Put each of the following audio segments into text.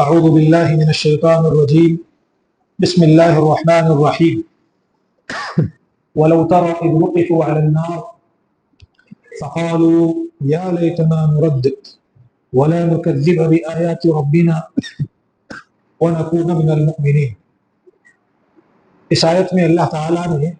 اعوذ باللہ من الشیطان الرجیم بسم اللہ الرحمن الرحیم ولو ترى إذ وقفوا على النار فقالوا يا ليتنا نرد ولا نكذب بآيات ربنا ونكون من المؤمنین۔ اس آیت میں اللہ تعالیٰ نے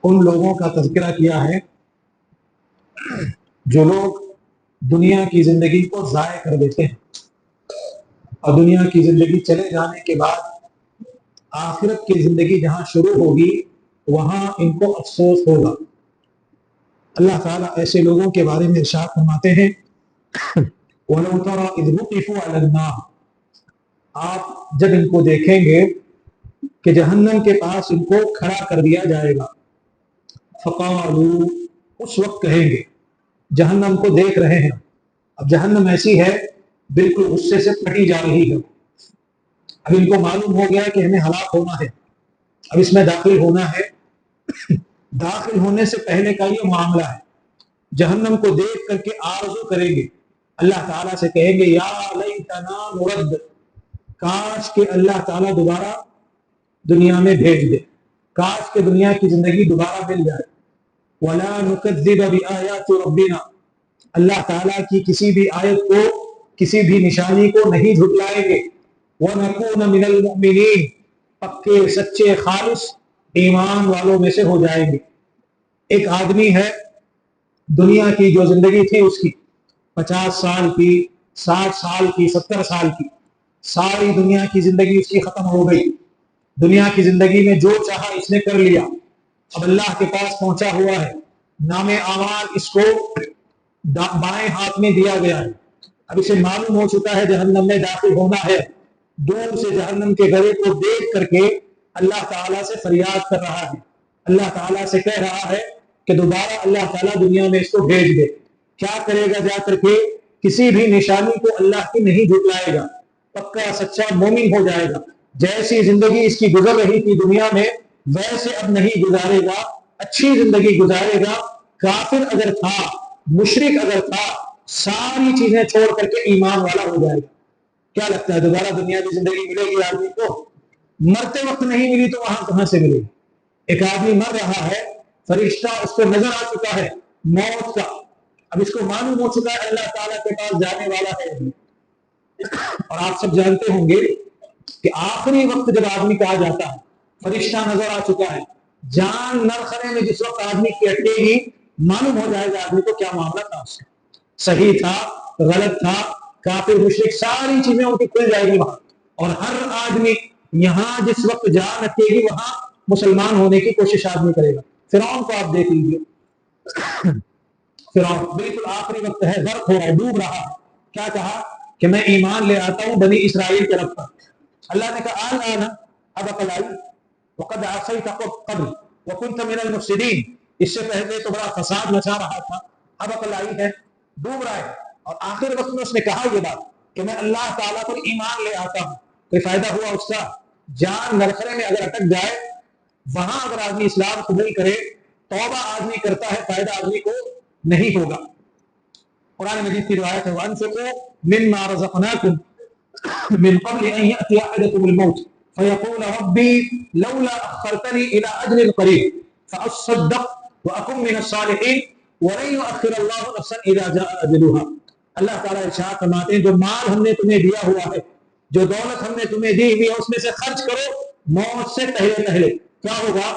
ان لوگوں کا تذکرہ کیا ہے جو لوگ دنیا کی زندگی کو ضائع کر دیتے ہیں اور دنیا کی زندگی چلے جانے کے بعد آخرت کی زندگی جہاں شروع ہوگی وہاں ان کو افسوس ہوگا۔ اللہ تعالیٰ ایسے لوگوں کے بارے میں ارشاد فرماتے ہیں وَلَوْ تَرَى إِذْ وُقِفُوا عَلَى النَّارِ، آپ جب ان کو دیکھیں گے کہ جہنم کے پاس ان کو کھڑا کر دیا جائے گا، فَقَالُوا، اس وقت کہیں گے، جہنم کو دیکھ رہے ہیں، اب جہنم ایسی ہے بالکل غصے سے پھٹی جا رہی ہے، اب ان کو معلوم ہو گیا کہ ہمیں ہلاک ہونا ہے، اب اس میں داخل ہونا ہے۔ داخل ہونے سے پہلے کا یہ معاملہ ہے، جہنم کو دیکھ کر کے آرزو کریں گے، اللہ تعالیٰ سے کہیں گے یا لیتنا نرد، کاش کہ اللہ تعالیٰ دوبارہ دنیا میں بھیج دے، کاش کہ دنیا کی زندگی دوبارہ مل جائے۔ ولا نکذب بآیات ربنا، اللہ تعالیٰ کی کسی بھی آیت کو، کسی بھی نشانی کو نہیں جھٹلائیں گے۔ وَنَكُونَ مِنَ الْمُؤْمِنِينَ، پکے سچے خالص ایمان والوں میں سے ہو جائیں گے۔ ایک آدمی ہے، دنیا کی جو زندگی تھی اس کی 50 سال کی، 60 سال کی، 70 سال کی، ساری دنیا کی زندگی اس کی ختم ہو گئی۔ دنیا کی زندگی میں جو چاہا اس نے کر لیا، اب اللہ کے پاس پہنچا ہوا ہے، نام اعمال اس کو بائیں ہاتھ میں دیا گیا ہے، اب اسے معلوم ہو چکا ہے جہنم میں داخل ہونا ہے۔ دور سے جہنم کے گڑھے کو دیکھ کر کے اللہ تعالیٰ سے فریاد کر رہا ہے، اللہ تعالیٰ سے کہہ رہا ہے کہ دوبارہ اللہ تعالیٰ دنیا میں اس کو بھیج دے۔ کیا کرے گا جا کر کے؟ کسی بھی نشانی کو اللہ کی نہیں جھٹلائے گا، پکا سچا مومن ہو جائے گا۔ جیسی زندگی اس کی گزر رہی تھی دنیا میں ویسے اب نہیں گزارے گا، اچھی زندگی گزارے گا۔ کافر اگر تھا، مشرک اگر تھا، ساری چیزیں چھوڑ کر کے ایمان والا ہو جائے گا۔ کیا لگتا ہے دوبارہ دنیا کی زندگی ملے گی آدمی کو؟ مرتے وقت نہیں ملی تو وہاں کہاں سے ملے گی؟ ایک آدمی مر رہا ہے، فرشتہ اس کو نظر آ چکا ہے موت کا، اب اس کو معلوم ہو چکا ہے اللہ تعالیٰ کے پاس جانے والا ہے۔ اور آپ سب جانتے ہوں گے کہ آخری وقت جب آدمی کا آ جاتا ہے، فرشتہ نظر آ چکا ہے، جان نرخنے میں جس وقت آدمی کی اٹکے گی، معلوم ہو جائے گا آدمی کو کیا معاملہ تھا، اس سے صحیح تھا، غلط تھا، کافر مشرک، ساری چیزیں ان کی کھل جائے گی وہاں۔ اور ہر آدمی یہاں جس وقت جان اٹکے گی وہاں مسلمان ہونے کی کوشش آدمی کرے گا۔ فرعون کو آپ دیکھ لیجیے، فرعون بالکل آخری وقت ہے، غرق ہو رہا ہے، ڈوب رہا ہے، کیا کہا کہ میں ایمان لے آتا ہوں بنی اسرائیل کے رب پر۔ اللہ نے کہا الآن اب عقل آئی، وقد عصیت قبل وکنت من المفسدین، اس سے پہلے تو بڑا فساد مچا رہا تھا، اب عقل آئی ہے، ڈوب رہا ہے۔ اور آخر وقت میں اس نے کہا یہ بات کہ میں اللہ تعالیٰ پر ایمان لے آتا ہوں۔ کوئی فائدہ ہوا اس کا؟ جان نرخنے میں اگر اٹک جائے، وہاں اگر آدمی اسلام قبول کرے، توبہ آدمی کرتا ہے، فائدہ آدمی کو نہیں ہوگا۔ قرآن مجید کی روایت ہے وَأَنفِقُوا مِمَّا رَزَقْنَاكُمْ مِن قَبْلِ أَن يَأْتِيَ أَحَدَكُمُ الْمَوْتُ فَيَقُولَ رَبِّي لَوْلَا أَخَّرْتَنِي إِلَىٰ أَجَلٍ قَرِيبٍ فَأَصَّدَّقْ وَأَكُن مِّنَ الصَّالِحِينَ وَلَن يُؤَخِّرَ اللَّهُ نَفْسًا إِذَا جَاءَ أَجَلُهَا۔ اللہ تعالیٰ ارشاد فرماتے ہیں جو مال ہم نے تمہیں دیا ہوا ہے، جو دولت ہم نے تمہیں دی ہوئی ہے، اس میں سے خرچ کرو موت سے پہلے پہلے۔ کیا ہوگا؟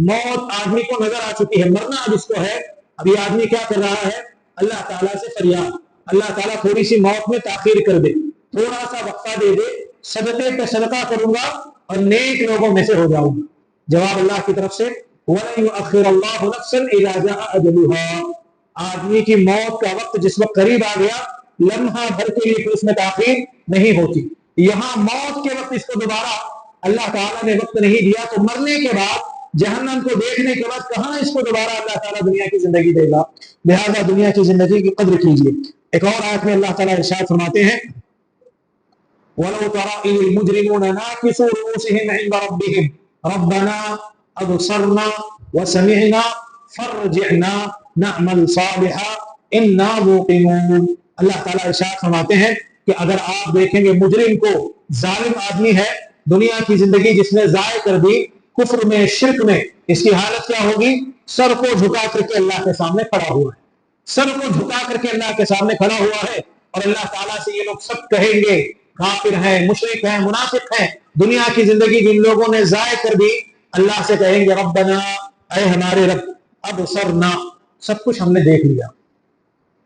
موت آدمی کو نظر آ چکی ہے، مرنا اب اس کو ہے۔ ابھی آدمی کیا کر رہا ہے؟ اللہ تعالیٰ سے فریاد، اللہ تعالیٰ تھوڑی سی موت میں تاخیر کر دے، تھوڑا سا وقفہ دے دے، صدقے پہ صدقہ کروں گا اور نیک لوگوں میں سے ہو جاؤں گا۔ جواب اللہ کی طرف سے وَلَن يُؤَخِّرَ اللَّهُ نَفْسًا إِذَا جَاءَ أَجَلُهَا۔ آدمی کی موت کا وقت جس وقت قریب آ گیا، لمحہ بھر کے لیے اس میں تاخیر نہیں ہوتی۔ یہاں موت کے وقت اس کو دوبارہ اللہ تعالیٰ نے وقت نہیں دیا، تو مرنے کے بعد جہنم کو دیکھنے کے بعد کہاں اس کو دوبارہ اللہ تعالیٰ دنیا کی زندگی دے گا؟ لہذا دنیا کی زندگی کی قدر کیجیے۔ ایک اور آیت میں اللہ تعالیٰ ارشاد فرماتے ہیں وَلَوْ تَرَى إِذِ الْمُجْرِمُونَ نَاكِسُو رُءُوسِهِمْ عِندَ رَبِّهِمْ رَبَّنَا أَبْصَرْنَا وَسَمِعْنَا فَارْجِعْنَا نَعْمَلْ صَالِحًا إِنَّا مُوقِنُونَ۔ اللہ تعالیٰ ارشاد فرماتے ہیں کہ اگر آپ دیکھیں گے مجرم کو، ظالم آدمی ہے، دنیا کی زندگی جس نے ضائع کر دی کفر میں، شرک میں، اس کی حالت کیا ہوگی؟ سر کو جھکا کر کے اللہ کے سامنے کھڑا ہوا ہے، سر کو جھکا کر کے اللہ کے سامنے کھڑا ہوا ہے، اور اللہ تعالیٰ سے یہ لوگ سب کہیں گے، کافر ہیں، مشرک ہیں، منافق ہیں، دنیا کی زندگی جن لوگوں نے ضائع کر دی، اللہ سے کہیں گے ربنا، اے ہمارے رب، ابصرنا، سب کچھ ہم نے دیکھ لیا،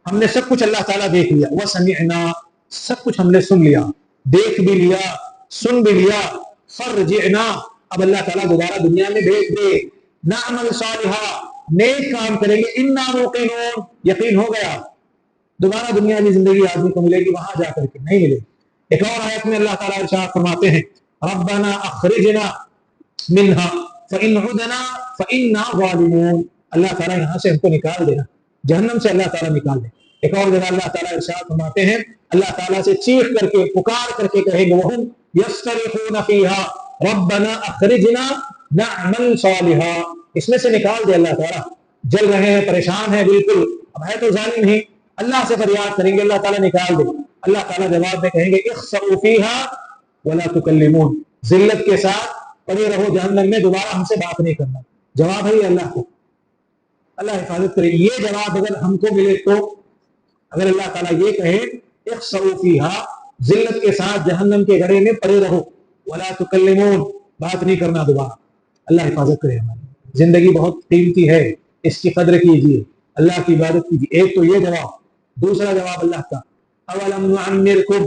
ہم نے سب کچھ اللہ تعالیٰ دیکھ لیا، وسمعنا، سب کچھ ہم نے سن لیا، دیکھ بھی لیا، سن بھی لیا، فرجعنا، اب اللہ تعالیٰ دوبارہ دنیا میں بھیج دے، نعمل صالحا، نیک کام کریں گے، انا موقنون، یقین ہو گیا، دوبارہ دنیا کی زندگی آدمی کو ملے گی، وہاں جا کر کے نہیں ملے گی۔ ایک اور آیت میں اللہ تعالیٰ ارشاد فرماتے ہیں ربنا اخرجنا منہا فإن عدنا فإنا ظالمون، اللہ تعالیٰ یہاں سے ہم کو نکال دینا، جہنم سے اللہ تعالیٰ نکال دے۔ ایک اور جگہ اللہ تعالیٰ ارشاد فرماتے ہیں، اللہ تعالیٰ سے چیخ کر کے، پکار کر کے کہیں گے وہم یصطرخون فیہا ربنا اخرجنا نعمل صالحا، اس میں سے نکال دے اللہ تعالیٰ، جل رہے ہیں، پریشان ہیں، بالکل اب ہے تو ظالم ہی، اللہ سے فریاد کریں گے، اللہ تعالیٰ نکال دے، اللہ تعالیٰ جواب میں کہیں گے اخسئوا فیہا ولا تکلمون، ذلت کے ساتھ پڑے رہو جہنم میں، دوبارہ ہم سے بات نہیں کرنا، جواب ہے اللہ کو، اللہ حفاظت کرے۔ یہ جواب اگر ہم کو ملے تو، اگر اللہ تعالیٰ یہ کہے اخسئوا فیہا، ذلت کے ساتھ جہنم کے گڑھے میں پڑے رہو، ولا تکلمون، بات نہیں کرنا دوبارہ، اللہ حفاظت کرے ہماری۔ زندگی بہت قیمتی ہے، اس کی قدر کیجیے، اللہ کی عبادت کیجیے۔ ایک تو یہ جواب، دوسرا جواب اللہ کا اولم نعمرکم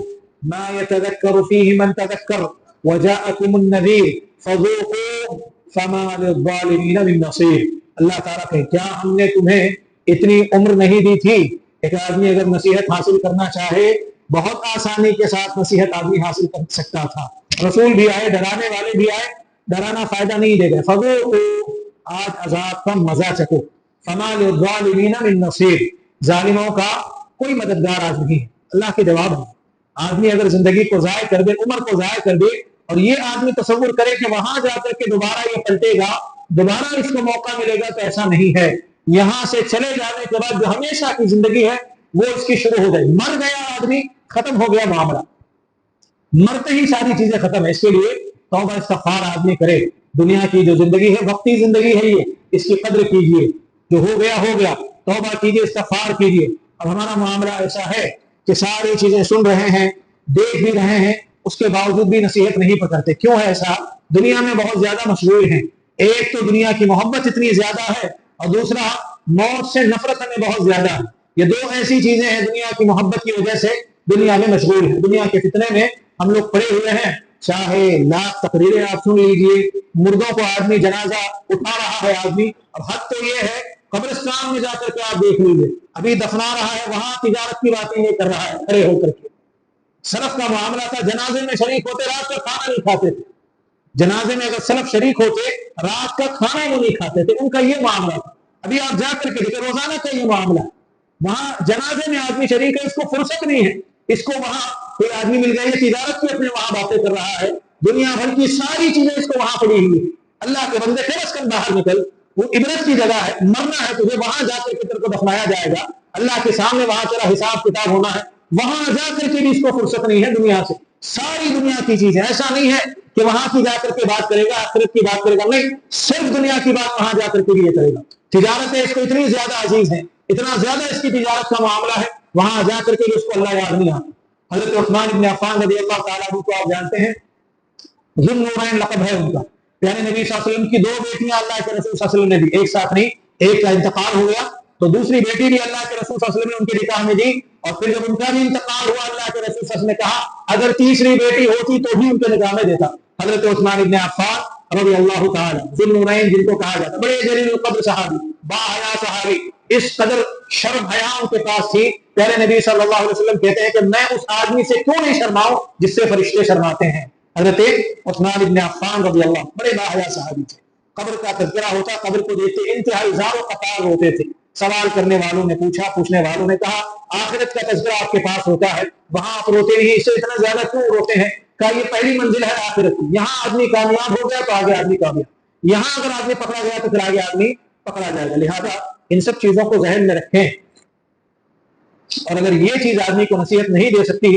ما يتذکر فیہ من تذکر وجاءکم النذیر فذوقوا فما للظالمین من نصیر، اللہ تعالیٰ کہے کیا ہم نے تمہیں اتنی عمر نہیں دی تھی؟ ایک آدمی اگر نصیحت حاصل کرنا چاہے بہت آسانی کے ساتھ نصیحت آدمی حاصل کر سکتا تھا، رسول بھی آئے، ڈرانے والے بھی آئے، ڈرانا فائدہ نہیں دے گا، فذوقوا، آج عذاب کا مزہ چکو، فما للظالمین من نصیر، ظالموں کا کوئی مددگار آج نہیں ہے، اللہ کے جواب ہے۔ آدمی اگر زندگی کو ضائع کر دے، عمر کو ضائع کر دے، اور یہ آدمی تصور کرے کہ وہاں جا کر کے دوبارہ یہ پلٹے گا، دوبارہ اس کو موقع ملے گا، تو ایسا نہیں ہے۔ یہاں سے چلے جانے کے بعد جو ہمیشہ کی زندگی ہے وہ اس کی شروع ہو جائے، مر گیا آدمی، ختم ہو گیا معاملہ، مرتے ہی ساری چیزیں ختم ہے۔ اس کے لیے توبہ استغفار آدمی کرے، دنیا کی جو زندگی ہے وقتی زندگی ہے، یہ اس کی قدر کیجیے، جو ہو گیا ہو گیا، توبہ کیجیے، استغفار کیجیے۔ اب ہمارا معاملہ ایسا ہے کہ ساری چیزیں سن رہے ہیں، دیکھ بھی رہے ہیں، اس کے باوجود بھی نصیحت نہیں پکڑتے۔ کیوں ہے ایسا؟ دنیا میں بہت زیادہ مشغول ہیں، ایک تو دنیا کی محبت اتنی زیادہ ہے، اور دوسرا موت سے نفرت ہمیں بہت زیادہ ہے۔ یہ دو ایسی چیزیں ہیں دنیا کی محبت کی وجہ سے دنیا میں مشغول ہیں۔ دنیا کے فتنے میں ہم لوگ پڑے ہوئے ہیں، چاہے لاکھ تقریریں آپ سن لیجیے، مردوں کو آدمی جنازہ اٹھا رہا ہے آدمی، اب حد تو یہ ہے قبرستان میں جا کر کے آپ دیکھ لیجیے، ابھی دفنا رہا ہے، وہاں تجارت کی باتیں یہ کر رہا ہے کھڑے ہو کر کے۔ سلف کا معاملہ تھا، جنازے میں شریک ہوتے، رات کا کھانا نہیں کھاتے تھے، جنازے میں اگر سلف شریک ہوتے رات کا کھانا وہ نہیں کھاتے تھے، ان کا یہ معاملہ تھا۔ ابھی آپ جا کر کے دیکھیں، روزانہ کا یہ معاملہ، وہاں جنازے میں آدمی شریک ہے، اس کو فرصت نہیں ہے، اس کو وہاں کوئی آدمی مل گیا، یہ تجارت کی اپنے وہاں باتیں کر رہا ہے، دنیا بھر کی ساری چیزیں اس کو وہاں پڑی ہوئی ہے۔ اللہ کے بندے فرض کر باہر نکل، وہ عبرت کی جگہ ہے، مرنا ہے تجھے، وہاں جا کر کے تیرے کو دفنایا جائے گا، اللہ کے سامنے وہاں تیرا حساب کتاب ہونا ہے، وہاں جا کر کے بھی اس کو فرصت نہیں ہے دنیا سے۔ ساری دنیا کی چیزیں، ایسا نہیں ہے کہ وہاں کی جا کر کے بات کرے گا، آخرت کی بات کرے گا، نہیں، صرف دنیا کی بات وہاں جا کر کے بھی یہ کرے گا۔ تجارتیں اس کو اتنی زیادہ عزیز ہیں، اتنا زیادہ اس کی تجارت کا معاملہ ہے، وہاں جا کر کے بھی اس کو اللہ یاد نہیں آتا۔ حضرت عثمان بن عفان رضی اللہ تعالیٰ عنہ کو آپ جانتے ہیں، ذو النورین لقب ہے ان کا، پیارے نبی صلی اللہ علیہ وسلم کی دو بیٹیاں اللہ کے رسول صلی اللہ علیہ وسلم نے دی، ایک ساتھ نہیں، ایک کا انتقال ہو گیا تو دوسری بیٹی بھی اللہ کے رسول صلی اللہ علیہ وسلم نے ان کے نکاح میں دی، اور پھر جب ان کا بھی انتقال ہوا اللہ کے رسول صلی اللہ علیہ وسلم نے کہا اگر تیسری بیٹی ہوتی تو بھی ان کے نکاح میں دیتا۔ حضرت عثمان بن عفان رضی اللہ تعالی ذو النورین جن کو کہا جاتا، بڑے جلیل القدر صحابی، باحیا صحابی، اس قدر شرم حیا ان کے پاس تھی، پیارے نبی صلی اللہ علیہ وسلم کہتے ہیں کہ میں اس آدمی سے کیوں نہیں شرماؤں جس سے فرشتے شرماتے ہیں۔ حضرت عثمان بن عفان رضی اللہ، بڑے باحیا صحابی تھے، قبر کا تذکرہ ہوتا، قبر کو دیکھتے انتہائی زار و قطار ہوتے تھے، سوال کرنے والوں نے پوچھا، پوچھنے والوں نے کہا آخرت کا تذکرہ آپ کے پاس ہوتا ہے، وہاں آپ روتے نہیں، اس سے اتنا زیادہ کیوں روتے ہیں؟ کہا یہ پہلی منزل ہے آخرت کی، یہاں آدمی کامیاب ہو گیا تو آگے آدمی کامیاب، یہاں اگر آدمی پکڑا گیا تو پھر آگے آدمی پکڑا جائے گا۔ لہذا ان سب چیزوں کو ذہن میں رکھیں، اور اگر یہ چیز آدمی کو نصیحت نہیں دے سکتی،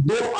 2